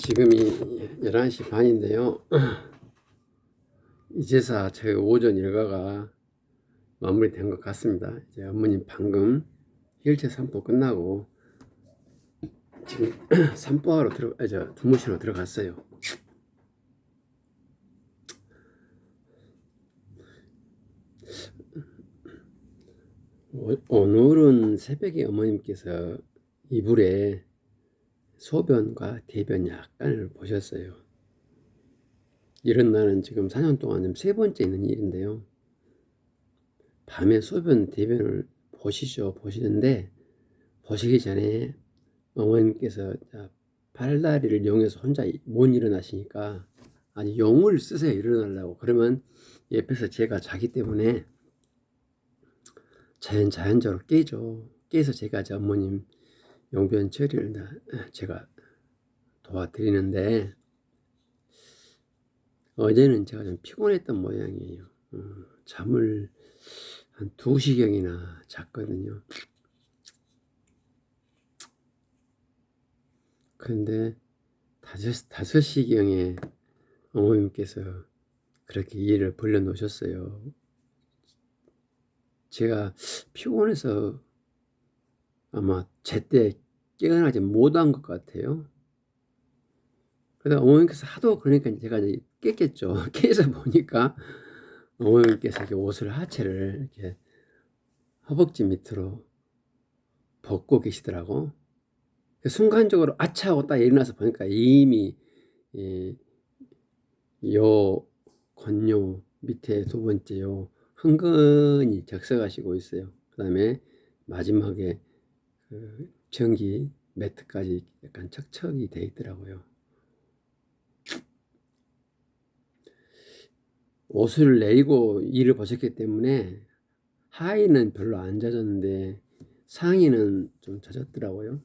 지금이 11시 반인데요. 이제서 저희 오전 일과가 마무리된 것 같습니다. 이제 어머님 방금 힐체 산보 끝나고 지금 산보하러 두무시러 들어갔어요. 오늘은 새벽에 어머님께서 이불에 소변과 대변 약간을 보셨어요. 이런 날은 지금 4년 동안 세 번째 있는 일인데요. 밤에 소변 대변을 보시는데 보시기 전에 어머님께서 팔다리를 이용해서 혼자 못 일어나시니까 아니 용을 쓰세요, 일어나려고. 그러면 옆에서 제가 자기 때문에 자연적으로 깨서 제가 어머님 용변 처리를 제가 도와드리는데, 어제는 제가 좀 피곤했던 모양이에요. 잠을 한 2시경이나 잤거든요. 그런데 5시경에 어머님께서 그렇게 일을 벌려놓으셨어요. 제가 피곤해서 아마 제때 깨어나지 못한 것 같아요. 그러다 어머님께서 하도 그러니까 제가 이제 깼겠죠. 깨서 보니까 어머님께서 이렇게 하체를 이렇게 허벅지 밑으로 벗고 계시더라고. 순간적으로 아차 하고 딱 일어나서 보니까 이미 요 권요 밑에 두 번째 요 흥건히 적셔가시고 있어요. 그 다음에 마지막에 그 전기 매트까지 약간 척척이 돼 있더라고요. 옷을 내리고 일을 보셨기 때문에 하의는 별로 안 젖었는데 상의는 좀 젖었더라고요.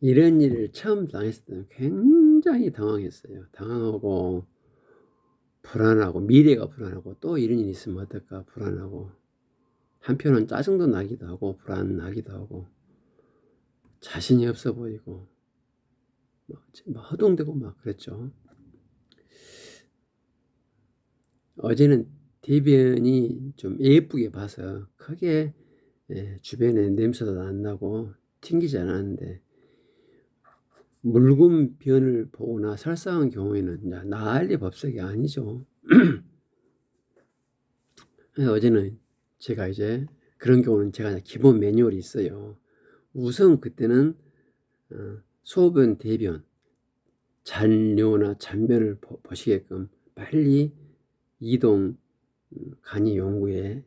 이런 일을 처음 당했을 때는 굉장히 당황했어요. 당황하고 불안하고 미래가 불안하고 또 이런 일이 있으면 어떨까 불안하고, 한편은 짜증도 나기도 하고 불안하기도 하고 자신이 없어 보이고 막 허둥대고 막 그랬죠. 어제는 대변이 좀 예쁘게 봐서 크게 주변에 냄새도 안 나고 튕기지 않았는데, 묽은 변을 보거나 설사한 경우에는 난리 법석이 아니죠. 어제는 제가 이제 그런 경우는 제가 기본 매뉴얼이 있어요. 우선 그때는 소변, 대변, 잔뇨나 잔변을 보시게끔 빨리 이동 간이 용기에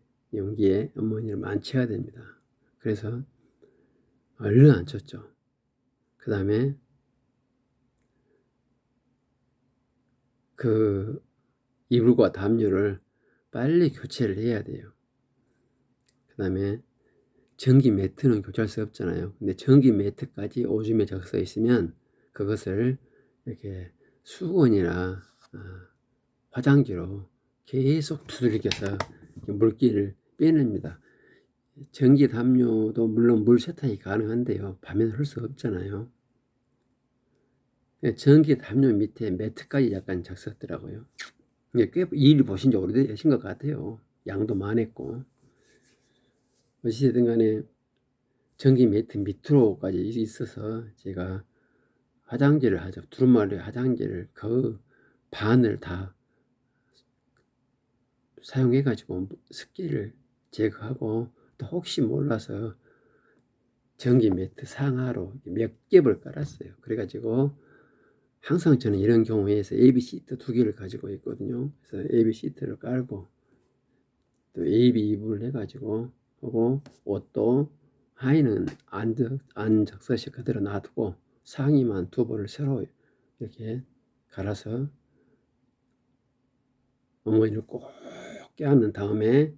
어머니를 만취해야 됩니다. 그래서 얼른 앉혔죠. 그 다음에 그 이불과 담요를 빨리 교체를 해야 돼요. 그 다음에 전기 매트는 교체할 수 없잖아요. 근데 전기 매트까지 오줌에 적셔 있으면 그것을 이렇게 수건이나 화장지로 계속 두들겨서 물기를 빼냅니다. 전기 담요도 물론 물 세탁이 가능한데요. 밤에는 할 수 없잖아요. 전기 담요 밑에 매트까지 약간 적셨더라고요. 꽤 일 보신 지 오래되신 것 같아요. 양도 많았고. 어찌됐든 간에 전기 매트 밑으로까지 있어서 제가 화장지를 하죠. 두루마리 화장지를 그 반을 다 사용해가지고 습기를 제거하고, 또 혹시 몰라서 전기 매트 상하로 몇 겹을 깔았어요. 그래가지고 항상 저는 이런 경우에서 AB 시트 2개를 가지고 있거든요. 그래서 AB 시트를 깔고 또 AB 이불을 해가지고 하고, 옷도 하의는 안 적셔서 그대로 놔두고 상의만 2벌을 새로 이렇게 갈아서 어머니를 꼭 껴안는 다음에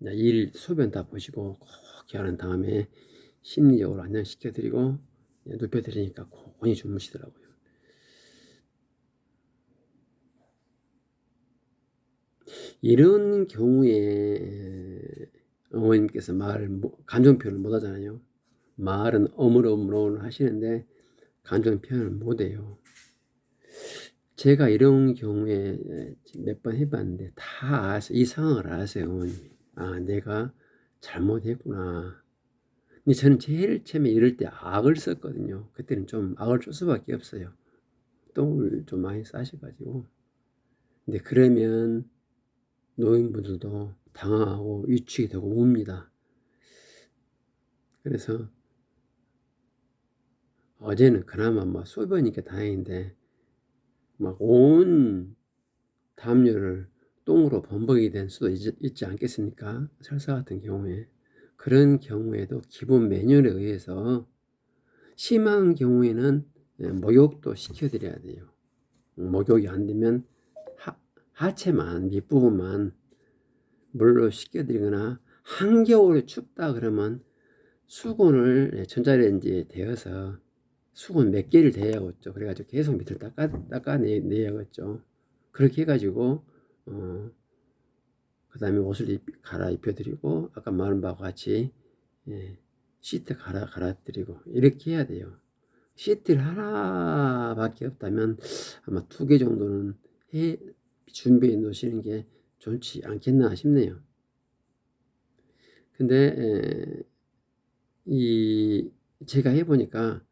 일 소변 다 보시고 꼭 껴안은 다음에 심리적으로 안정시켜드리고 눕혀드리니까 고온히 주무시더라고요. 이런 경우에 어머님께서 감정 표현을 못 하잖아요. 말은 어물어물 하시는데 감정 표현을 못해요. 제가 이런 경우에 몇 번 해봤는데 다 아세요. 이 상황을 아세요, 어머님이. 아, 내가 잘못했구나. 근데 저는 제일 처음에 이럴 때 악을 썼거든요. 그때는 좀 악을 쓸 수밖에 없어요. 똥을 좀 많이 싸셔가지고. 근데 그러면 노인분들도 당황하고 위축이 되고 웁니다. 그래서 어제는 그나마 뭐 소변이니까 다행인데 막 온 담요를 똥으로 범벅이 된 수도 있지 않겠습니까? 설사 같은 경우에. 그런 경우에도 기본 매뉴얼에 의해서 심한 경우에는 목욕도 시켜드려야 돼요. 목욕이 안 되면 하체만 밑부분만 물로 씻겨드리거나 한겨울에 춥다 그러면 수건을 전자레인지에 데워서 수건 몇 개를 대야겠죠. 그래가지고 계속 밑을 닦아내야겠죠. 그렇게 해가지고 그 다음에 옷을 갈아입혀드리고 아까 말한 바와 같이 시트 갈아드리고 이렇게 해야 돼요. 시트를 하나밖에 없다면 아마 2개 정도는 준비해 놓으시는 게 좋지 않겠나 싶네요. 근데 제가 해보니까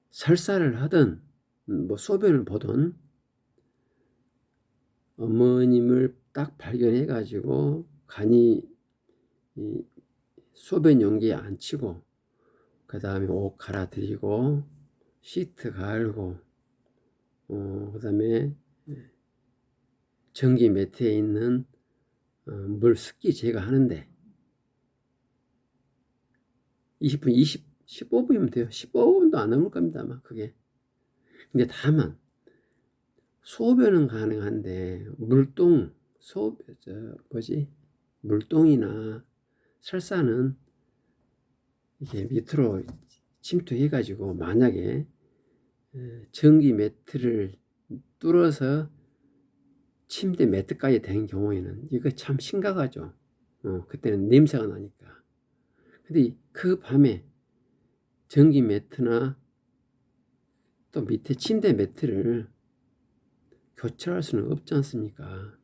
설사를 하든 뭐 소변을 보든 어머님을 딱 발견해 가지고 간이 소변 용기에 앉히고 그 다음에 옷 갈아드리고 시트 갈고 그 다음에 전기 매트에 있는 물 습기 제거하는데 20분, 15분이면 돼요. 15분도 안 넘을 겁니다, 아마 그게. 근데 다만 소변은 가능한데 물똥이나 설사는 이게 밑으로 침투해 가지고 만약에 전기 매트를 뚫어서 침대 매트까지 된 경우에는 이거 참 심각하죠. 그때는 냄새가 나니까. 근데 그 밤에 전기 매트나 또 밑에 침대 매트를 교체할 수는 없지 않습니까?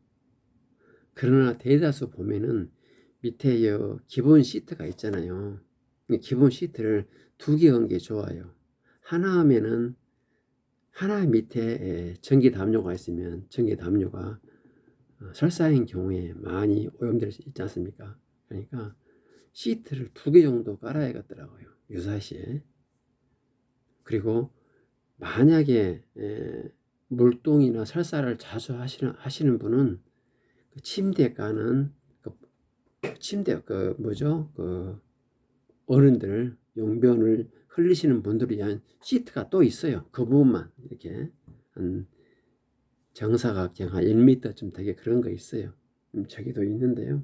그러나 대다수 보면은 밑에 기본 시트가 있잖아요. 기본 시트를 2개 얹은 게 좋아요. 하나 하면은 하나 밑에 전기 담요가 있으면 전기 담요가 설사인 경우에 많이 오염될 수 있지 않습니까? 그러니까 시트를 2개 정도 깔아야겠더라고요. 유사시에. 그리고 만약에 물동이나 설사를 자주 하시는 분은 그 침대 까는 침대 어른들 용변을 흘리시는 분들을 위한 시트가 또 있어요. 그 부분만 이렇게 한 정사각형 한 1m쯤 되게 그런 거 있어요. 저기도 있는데요.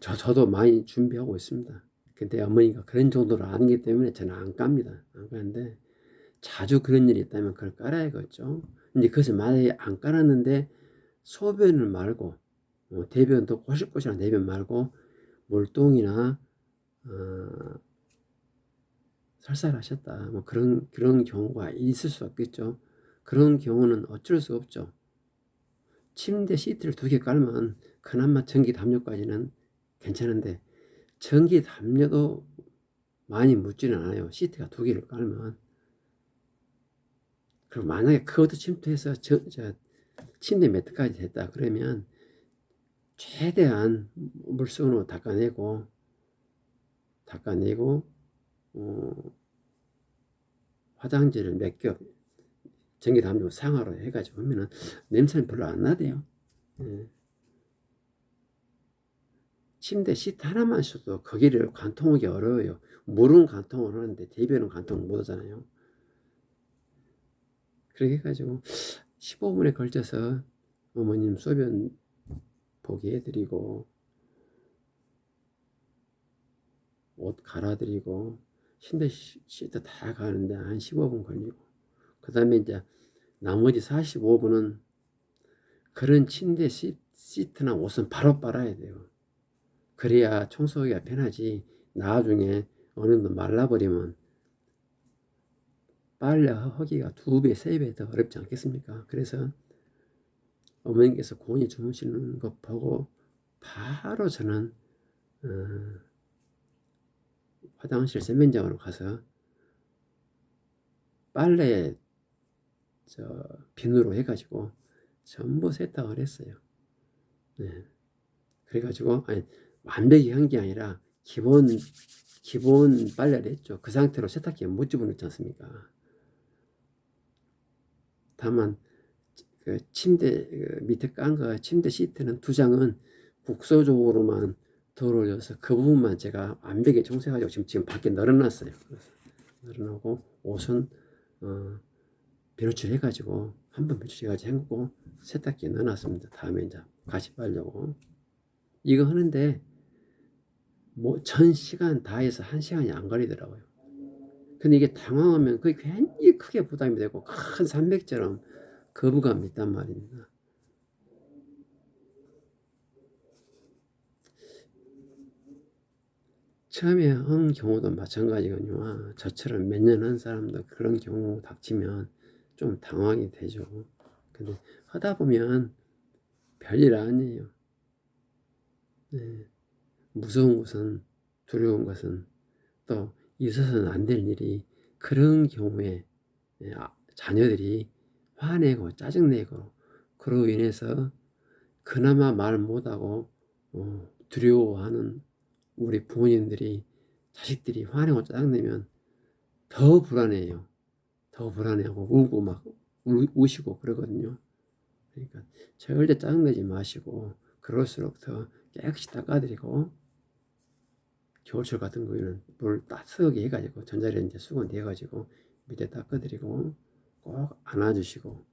저도 많이 준비하고 있습니다. 근데 어머니가 그런 정도로 아니기 때문에 저는 안 깝니다. 안 까는데 자주 그런 일이 있다면 그걸 깔아야겠죠. 근데 그것을 만약에 안 깔았는데 소변을 말고 대변도 꼬실꼬실한 대변 말고 물똥이나 설사를 하셨다. 뭐 그런 경우가 있을 수 없겠죠. 그런 경우는 어쩔 수 없죠. 침대 시트를 2개 깔면 그나마 전기 담요까지는 괜찮은데 전기 담요도 많이 묻지는 않아요. 시트가 2개를 깔면. 그리고 만약에 그것도 침투해서 침대 매트까지 됐다 그러면 최대한 물수건으로 닦아내고 화장지를 몇 겹 전기 담요 상하로 해가지고 하면은 냄새는 별로 안 나대요. 침대 시트 하나만 써도 거기를 관통하기 어려워요. 물은 관통을 하는데 대변은 관통을 못 하잖아요. 그렇게 해가지고 15분에 걸쳐서 어머님 소변 보게 해드리고 옷 갈아드리고 침대 시트 다 가는데 한 15분 걸리고 그 다음에 이제 나머지 45분은 그런 침대 시트나 옷은 바로 빨아야 돼요. 그래야 청소하기가 편하지. 나중에 어느 정도 말라버리면 빨래하기가 2배, 3배 더 어렵지 않겠습니까? 그래서 어머님께서 고은이 주무시는 거 보고 바로 저는 화장실洗면장으로 가서 빨래 비누로 해가지고 전부 세탁을 했어요. 네. 그래가지고 아니, 완벽히 한 게 아니라 기본 빨래를 했죠. 그 상태로 세탁기에 못 집어넣지 않습니까? 다만 그 침대 밑에 깐 거 침대 시트는 2장은 국소적으로만 덜 올려서 그 부분만 제가 완벽히 청소해가지고 지금 밖에 널어놨어요. 그래서 널어놓고 옷은 배출해가지고 한번 배출해가지고 헹구고 세탁기에 넣어놨습니다. 다음에 이제 같이 빨려고 이거 하는데 뭐 1000시간 다 해서 1시간이 안 걸리더라고요. 근데 이게 당황하면 그게 괜히 크게 부담이 되고 큰 산맥처럼 거부감이 있단 말입니다. 처음에 한 경우도 마찬가지거든요. 저처럼 몇 년 한 사람도 그런 경우 닥치면 좀 당황이 되죠. 근데 하다 보면 별일 아니에요. 네. 무서운 것은, 두려운 것은, 또 있어서는 안 될 일이 그런 경우에 자녀들이 화내고 짜증내고 그로 인해서 그나마 말 못하고 두려워하는 우리 부모님들이 자식들이 화내고 짜증내면 더 불안해요. 더 불안해하고 울고 막 우시고 그러거든요. 그러니까 절대 짜증내지 마시고 그럴수록 더 깨끗이 닦아드리고 겨울철 같은 거에는 물 따뜻하게 해가지고 전자레인지에 수건대가지고 밑에 닦아드리고 꼭 안아주시고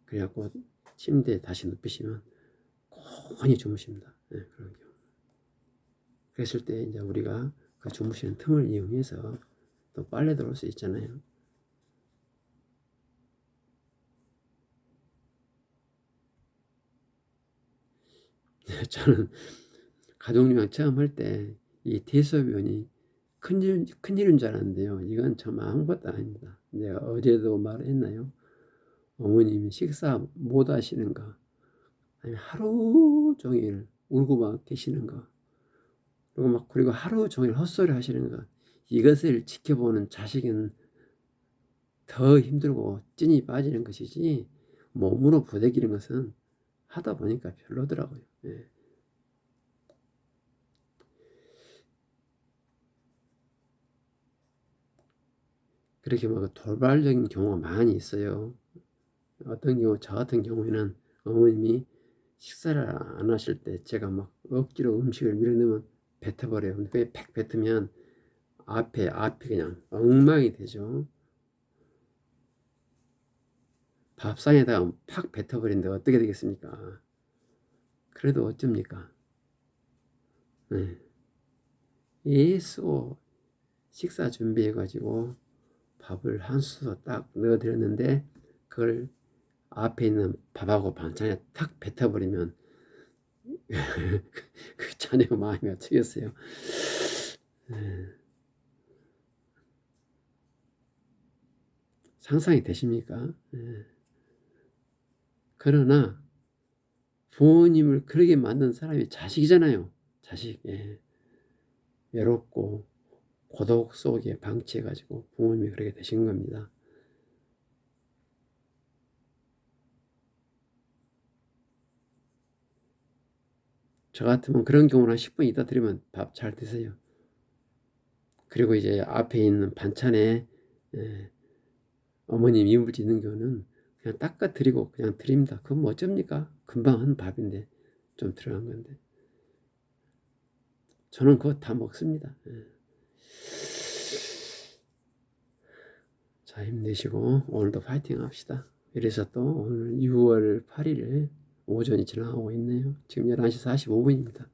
그래갖고 침대에 다시 눕히시면 고온히 주무십니다. 네, 그런 경우. 그랬을 때 이제 우리가 그 주무시는 틈을 이용해서 또 빨래 들어올 수 있잖아요. 저는 가족여행 처음 할 때 이 대소변이 큰일인 줄 알았는데요. 이건 참 아무것도 아닙니다. 내가 어제도 말했나요? 어머님이 식사 못 하시는 거, 아니면 하루 종일 울고만 계시는 거, 그리고 하루 종일 헛소리 하시는 거, 이것을 지켜보는 자식은 더 힘들고 찐이 빠지는 것이지 몸으로 부대끼는 것은 하다 보니까 별로더라고요. 예. 그렇게 막 돌발적인 경우가 많이 있어요. 어떤 경우 저 같은 경우에는 어머님이 식사를 안 하실 때 제가 막 억지로 음식을 밀어넣으면 뱉어버려요. 근데 팩 뱉으면 앞이 그냥 엉망이 되죠. 밥상에다가 팍 뱉어버리는데 어떻게 되겠습니까? 그래도 어쩝니까? 네. 예수 식사 준비해가지고 밥을 한 수저 딱 넣어드렸는데 그걸 앞에 있는 밥하고 반찬에 탁 뱉어버리면 그 자녀 마음이 어쩌겠어요. 상상이 되십니까? 그러나 부모님을 그러게 만든 사람이 자식이잖아요. 자식. 외롭고 고독 속에 방치해가지고 부모님이 그렇게 되신 겁니다. 저 같으면 그런 경우는 10분 있다 드리면 밥 잘 드세요. 그리고 이제 앞에 있는 반찬에 어머님 이물질 있는 경우는 그냥 닦아 드리고 그냥 드립니다. 그건 뭐 어쩝니까? 금방 한 밥인데 좀 들어간 건데. 저는 그거 다 먹습니다. 자, 힘내시고 오늘도 파이팅 합시다. 이래서 또 오늘 6월 8일 오전이 지나가고 있네요. 지금 11시 45분입니다.